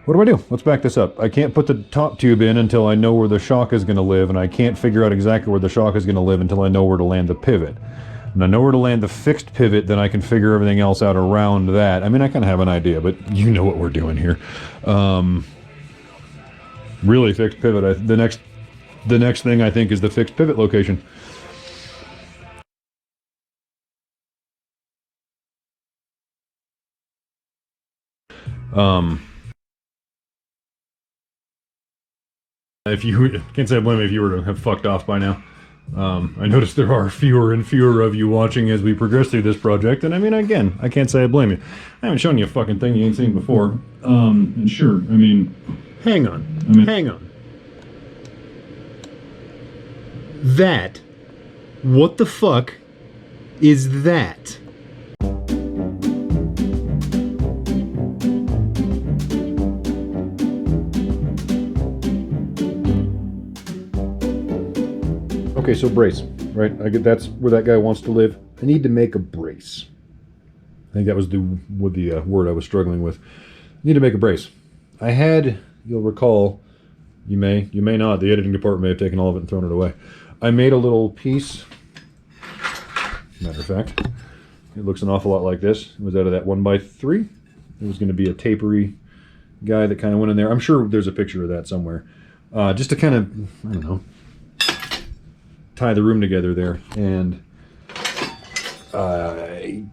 What do I do? Let's back this up. I can't put the top tube in until I know where the shock is going to live, and I can't figure out exactly where the shock is going to live until I know where to land the pivot. And I know where to land the fixed pivot, then I can figure everything else out around that. I mean, I kind of have an idea, but you know what we're doing here. Really fixed pivot. The next thing I think is the fixed pivot location. If you can't say I blame you if you were to have fucked off by now. I noticed there are fewer and fewer of you watching as we progress through this project, and I mean, again, I can't say I blame you. I haven't shown you a fucking thing you ain't seen before. And sure, I mean, hang on. Hang on. That. What the fuck is that? Okay, so brace, right? I get that's where that guy wants to live. I need to make a brace. I think that was the word I was struggling with. I need to make a brace. I had, you'll recall, you may not, the editing department may have taken all of it and thrown it away. I made a little piece, matter of fact. It looks an awful lot like this. It was out of that 1x3. It was going to be a tapery guy that kind of went in there. I'm sure there's a picture of that somewhere. Just to kind of, I don't know, tie the room together there, and I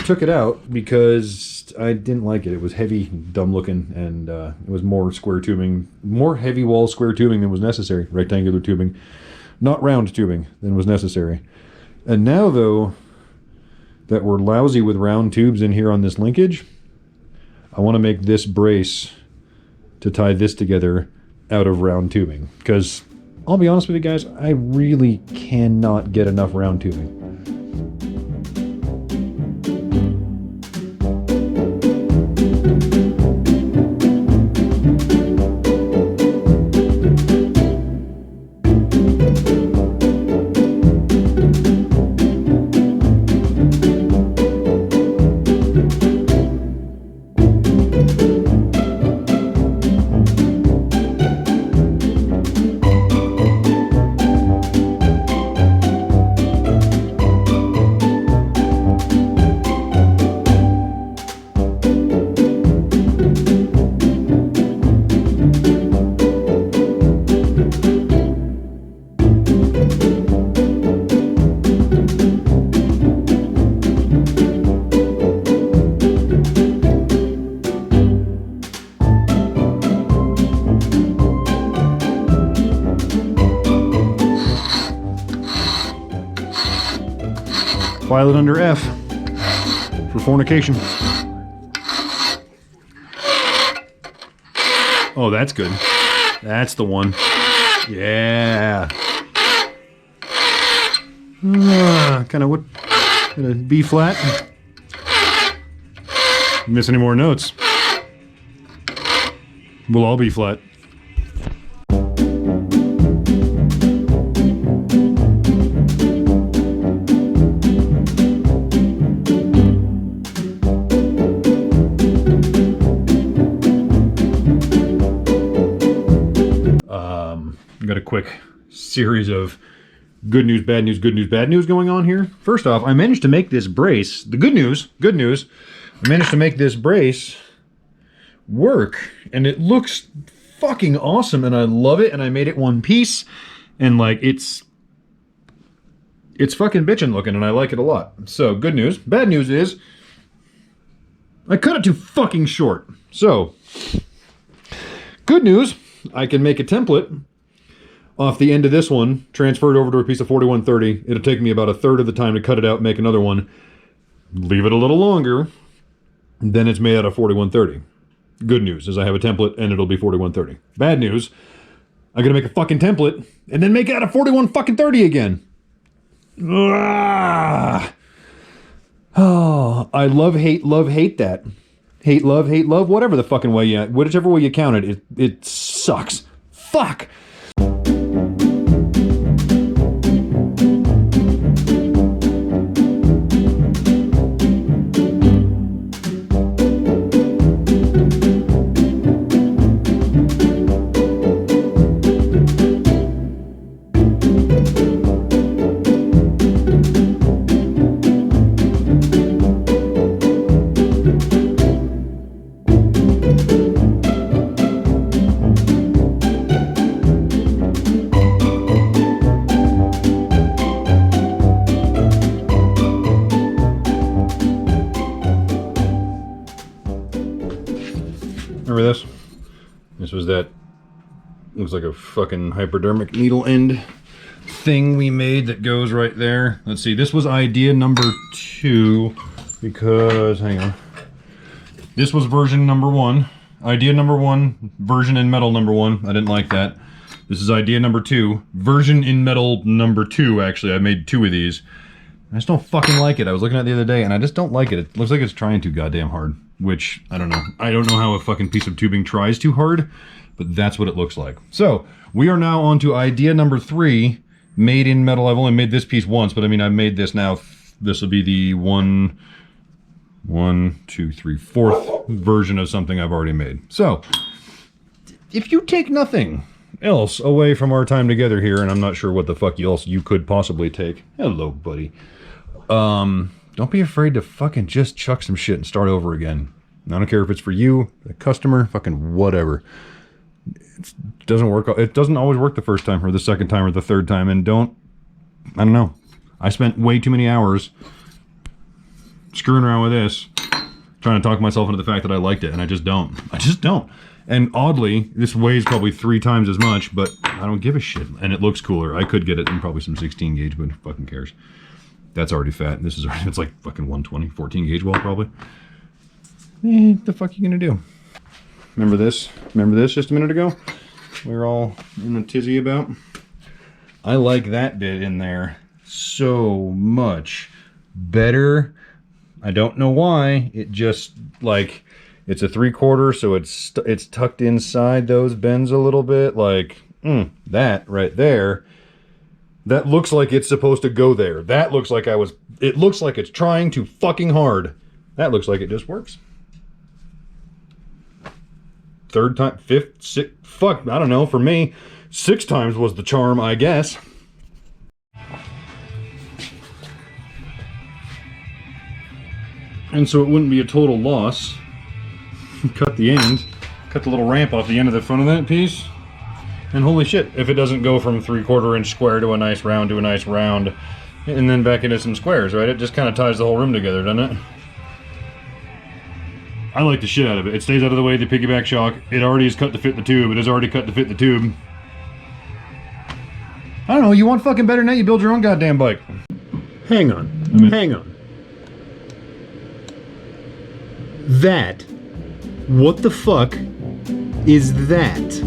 took it out because I didn't like it. It was heavy, dumb looking, and it was more square tubing, more heavy wall square tubing than was necessary, rectangular tubing, not round tubing than was necessary. And now though that we're lousy with round tubes in here on this linkage, I want to make this brace to tie this together out of round tubing, because I'll be honest with you guys, I really cannot get enough round tubing. File it under F for fornication. Oh, that's good. That's the one. Yeah. Kind of what? B flat. Miss any more notes? We'll all be flat. Got a quick series of good news, bad news, good news, bad news going on here. First off, I managed to make this brace. The good news, I managed to make this brace work, and it looks fucking awesome, and I love it, and I made it one piece, and like it's fucking bitchin' looking, and I like it a lot. So, good news. Bad news is I cut it too fucking short. So, good news, I can make a template off the end of this one, transfer it over to a piece of 4130. It'll take me about a third of the time to cut it out and make another one. Leave it a little longer, then it's made out of 4130. Good news is I have a template and it'll be 4130. Bad news, I gotta make a fucking template and then make it out of 4130 again. Ah. Oh, I love, hate that. Hate, love, whatever the fucking way whichever way you count it, it sucks. Fuck! Remember this? This was that, looks like a fucking hypodermic needle end thing we made that goes right there. Let's see, this was idea number 2 because, hang on. This was version number 1. Idea number 1, version in metal number 1. I didn't like that. This is idea number 2, version in metal number 2, actually. I made 2 of these. I just don't fucking like it. I was looking at it the other day and I just don't like it. It looks like it's trying too goddamn hard, which, I don't know. I don't know how a fucking piece of tubing tries too hard, but that's what it looks like. So, we are now on to idea number 3, made in metal. I've only made this piece once, but I mean, I've made this now. This will be the 4th version of something I've already made. So, if you take nothing else away from our time together here, and I'm not sure what the fuck else you could possibly take. Hello, buddy. Don't be afraid to fucking just chuck some shit and start over again. I don't care if it's for you, the customer, fucking whatever. It doesn't work. It doesn't always work the first time or the second time or the third time, and I don't know. I spent way too many hours screwing around with this, trying to talk myself into the fact that I liked it, and I just don't. And oddly, this weighs probably 3 times as much, but I don't give a shit, and it looks cooler. I could get it in probably some 16 gauge, but who fucking cares? That's already fat. This is already, it's like fucking 120, 14 gauge well, probably. What the fuck are you gonna do? Remember this? Remember this just a minute ago? We were all in a tizzy about? I like that bit in there so much better. I don't know why. It just, like, it's a 3/4, so it's tucked inside those bends a little bit. Like, that right there. That looks like it's supposed to go there. That looks like it looks like it's trying too fucking hard. That looks like it just works. 3rd time, 5th, 6th, fuck, I don't know. For me, 6 times was the charm, I guess. And so it wouldn't be a total loss. Cut the end, cut the little ramp off the end of the front of that piece. And holy shit, if it doesn't go from 3/4 inch square to a nice round to a nice round, and then back into some squares, right? It just kind of ties the whole room together, doesn't it? I like the shit out of it. It stays out of the way of the piggyback shock. It already is cut to fit the tube. It is already cut to fit the tube. I don't know, you want fucking better than that, you build your own goddamn bike. Hang on, hang on. That, what the fuck is that?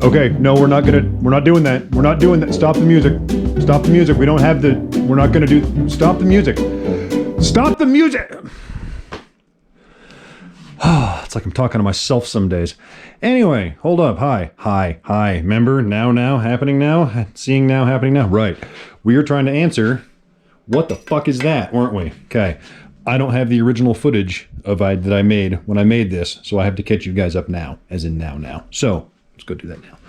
Okay, no, we're not doing that. We're not doing that. Stop the music. Stop the music. We don't have the, we're not gonna do, stop the music. Stop the music! It's like I'm talking to myself some days. Anyway, hold up. Hi. Remember? Now, happening now? Seeing now, happening now? Right. We are trying to answer, what the fuck is that, weren't we? Okay. I don't have the original footage of that I made when I made this, so I have to catch you guys up now, as in now. So, let's go do that now.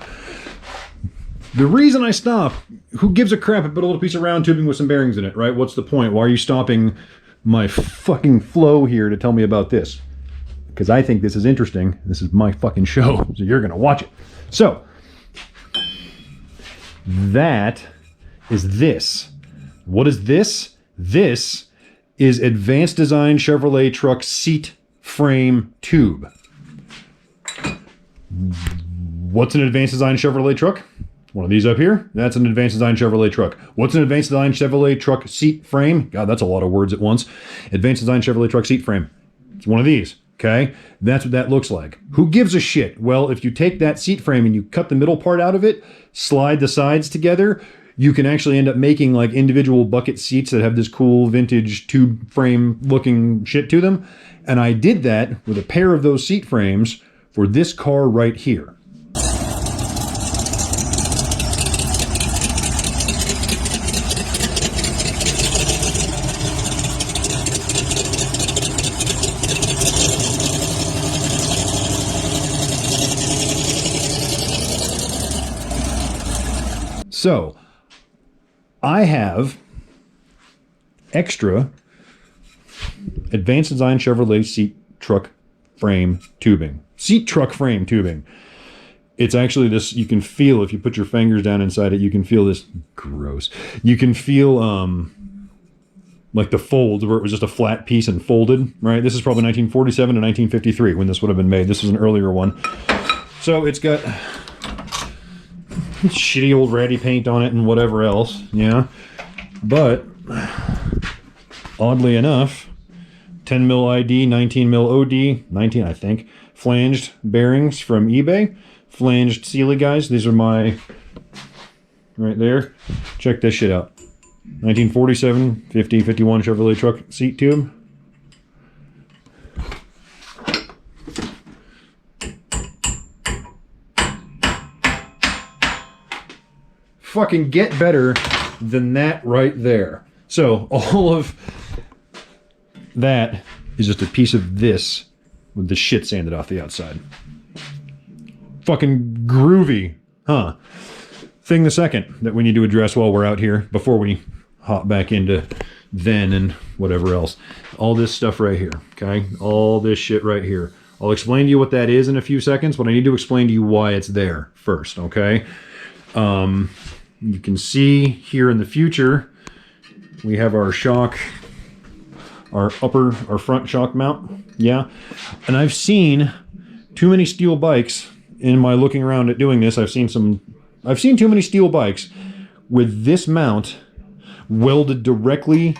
The reason I stop, who gives a crap about a little piece of round tubing with some bearings in it, right? What's the point? Why are you stopping my fucking flow here to tell me about this? Because I think this is interesting. This is my fucking show, so you're gonna watch it. So, that is this. What is this? This is Advanced Design Chevrolet Truck Seat Frame Tube. What's an Advanced Design Chevrolet truck? One of these up here. That's an Advanced Design Chevrolet truck. What's an Advanced Design Chevrolet Truck Seat Frame? God, that's a lot of words at once. Advanced Design Chevrolet Truck Seat Frame. It's one of these. Okay, that's what that looks like. Who gives a shit? Well, if you take that seat frame and you cut the middle part out of it, slide the sides together, you can actually end up making like individual bucket seats that have this cool vintage tube frame looking shit to them. And I did that with a pair of those seat frames for this car right here. So, I have extra Advanced Design Chevrolet seat truck frame tubing. Seat truck frame tubing. It's actually this, you can feel, if you put your fingers down inside it, you can feel this, gross. You can feel like the folds where it was just a flat piece and folded, right? This is probably 1947 to 1953 when this would have been made. This is an earlier one. So it's got shitty old ratty paint on it and whatever else, yeah. But oddly enough, 10 mil ID, 19 mil OD, 19 I think, flanged bearings from eBay, flanged Sealy guys. These are my, right there. Check this shit out. 1947, 50, 51 Chevrolet truck seat tube. Fucking get better than that right there. So all of that is just a piece of this with the shit sanded off the outside. Fucking groovy, huh? Thing the second that we need to address while we're out here before we hop back into then and whatever else. All this stuff right here, okay? All this shit right here. I'll explain to you what that is in a few seconds, but I need to explain to you why it's there first, okay? You can see here in the future, we have our shock, our front shock mount, yeah? And I've seen too many steel bikes in my looking around at doing this. I've seen too many steel bikes with this mount welded directly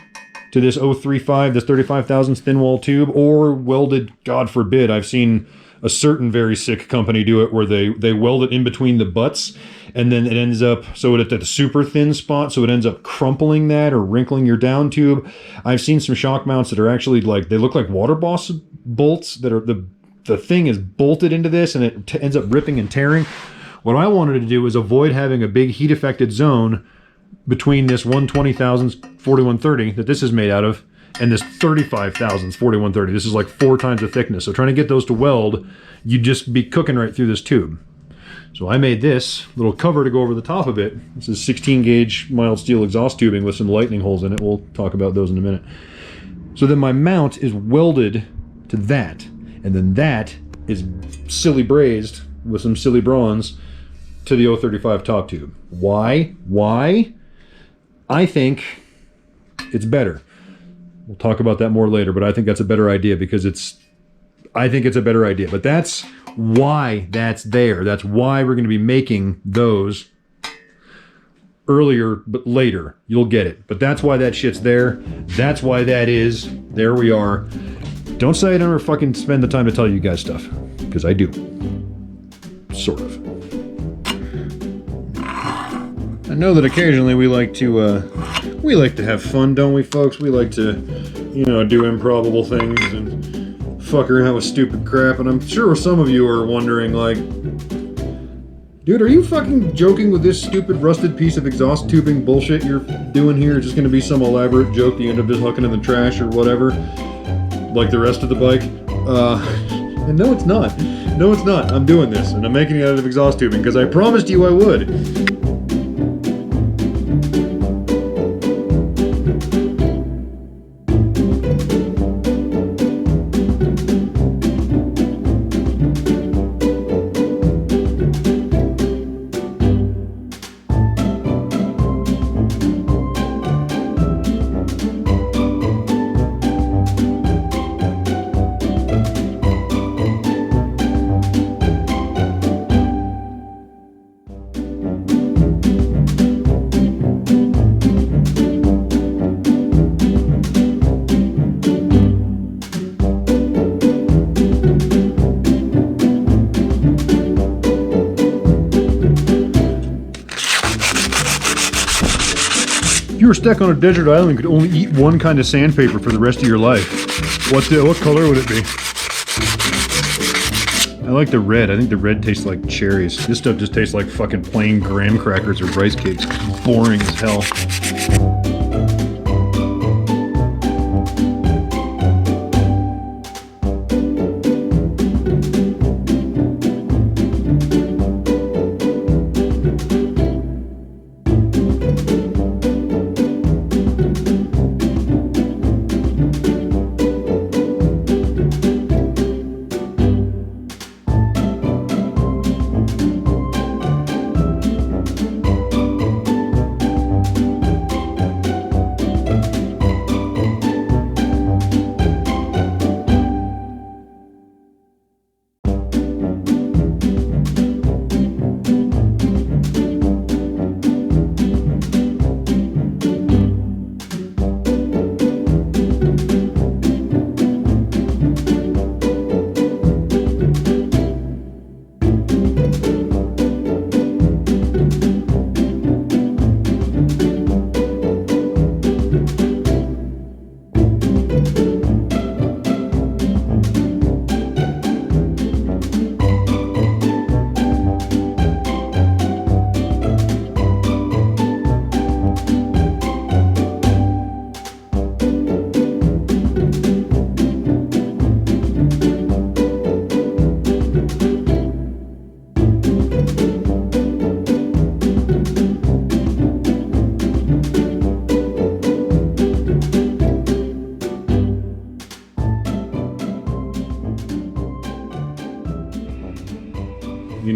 to this 035, this 35 thousandths thin wall tube, or welded, God forbid, I've seen a certain very sick company do it where they weld it in between the butts, and then it ends up, so at the super thin spot, so it ends up crumpling that or wrinkling your down tube. I've seen some shock mounts that are actually like, they look like water boss bolts that are, the thing is bolted into this and it ends up ripping and tearing. What I wanted to do was avoid having a big heat affected zone between this 120 thousandths 4130 that this is made out of and this 35 thousandths 4130. This is like 4 times the thickness. So trying to get those to weld, you'd just be cooking right through this tube. So I made this little cover to go over the top of it. This is 16 gauge mild steel exhaust tubing with some lightning holes in it. We'll talk about those in a minute. So then my mount is welded to that. And then that is silly brazed with some silly bronze to the 035 top tube. Why? Why? I think it's better. We'll talk about that more later, but I think that's a better idea because I think it's a better idea. But that's why that's there. That's why we're going to be making those earlier, but later. You'll get it. But that's why that shit's there. That's why that is. There we are. Don't say I never fucking spend the time to tell you guys stuff, because I do. Sort of. I know that occasionally we like to have fun, don't we, folks? We like to, you know, do improbable things and fuck around with stupid crap. And I'm sure some of you are wondering, like, dude, are you fucking joking with this stupid rusted piece of exhaust tubing bullshit you're doing here? It's just going to be some elaborate joke that you end up just hucking in the trash or whatever, like the rest of the bike. And no, it's not. No, it's not. I'm doing this, and I'm making it out of exhaust tubing because I promised you I would. If you were stuck on a desert island and could only eat one kind of sandpaper for the rest of your life, what color would it be? I like the red. I think the red tastes like cherries. This stuff just tastes like fucking plain graham crackers or rice cakes. Boring as hell.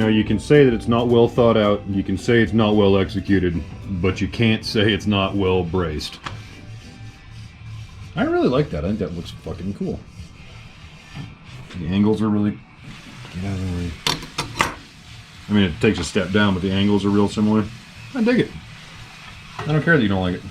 know, you can say that it's not well thought out, you can say it's not well executed, but you can't say it's not well braced. I really like that. I think that looks fucking cool. The angles are really... Get out of the way. I mean, it takes a step down, but the angles are real similar. I dig it. I don't care that you don't like it.